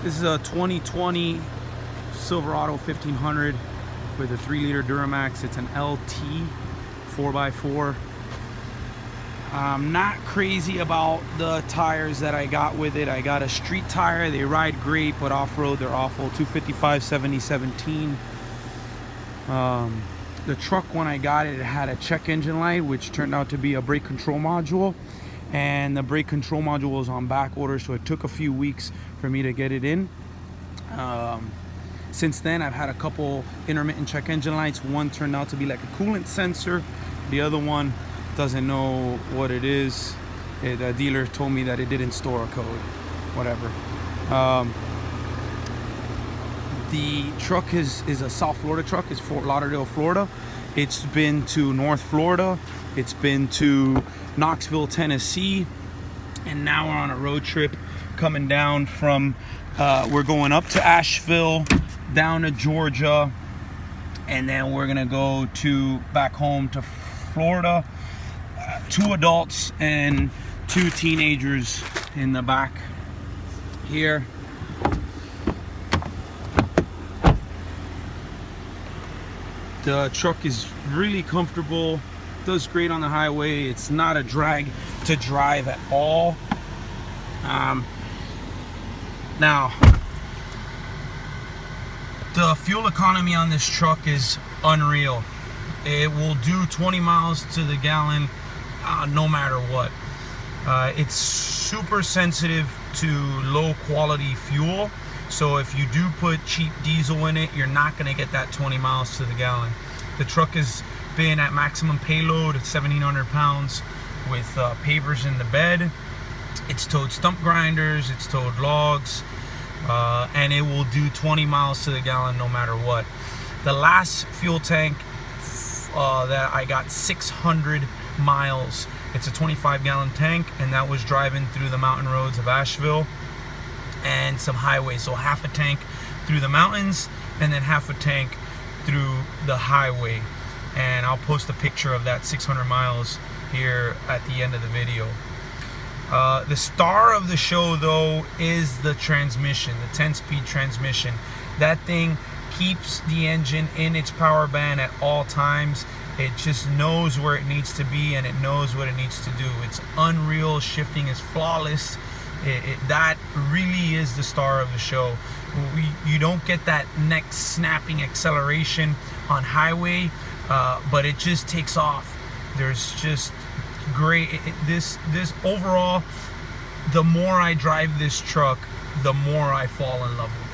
This is a 2020 Silverado 1500 with a 3-liter Duramax. It's an LT 4x4. I'm not crazy about the tires that I got with it. I got a street tire. They ride great, but off-road they're awful. 255/70/17. The truck, when I got it, it had a check engine light, which turned out to be a brake control module, and the brake control module was on back order, so it took a few weeks for me to get it in. Since then, I've had a couple intermittent check engine lights. One turned out to be like a coolant sensor. The other one doesn't know what it is. The dealer told me that it didn't store a code, whatever. The truck is a South Florida truck. It's Fort Lauderdale, Florida. It's been to North Florida. It's been to Knoxville, Tennessee. And now we're on a road trip coming down from, we're going up to Asheville, down to Georgia, and then we're gonna go back home to Florida. 2 adults and 2 teenagers in the back here. The truck is really comfortable, does great on the highway. It's not a drag to drive at all. Now, the fuel economy on this truck is unreal. It will do 20 miles to the gallon no matter what. It's super sensitive to low quality fuel. So if you do put cheap diesel in it, you're not gonna get that 20 miles to the gallon. The truck has been at maximum payload at 1,700 pounds with pavers in the bed. It's towed stump grinders, it's towed logs, and it will do 20 miles to the gallon no matter what. The last fuel tank that I got 600 miles. It's a 25-gallon tank, and that was driving through the mountain roads of Asheville and some highways. So half a tank through the mountains and then half a tank through the highway. And I'll post a picture of that 600 miles here at the end of the video. The star of the show, though, is the transmission, the 10-speed transmission. That thing keeps the engine in its power band at all times. It just knows where it needs to be, and it knows what it needs to do. It's unreal. Shifting is flawless. That really is the star of the show. You don't get that neck snapping acceleration on highway, but it just takes off. There's just great. This overall, the more I drive this truck, the more I fall in love with it.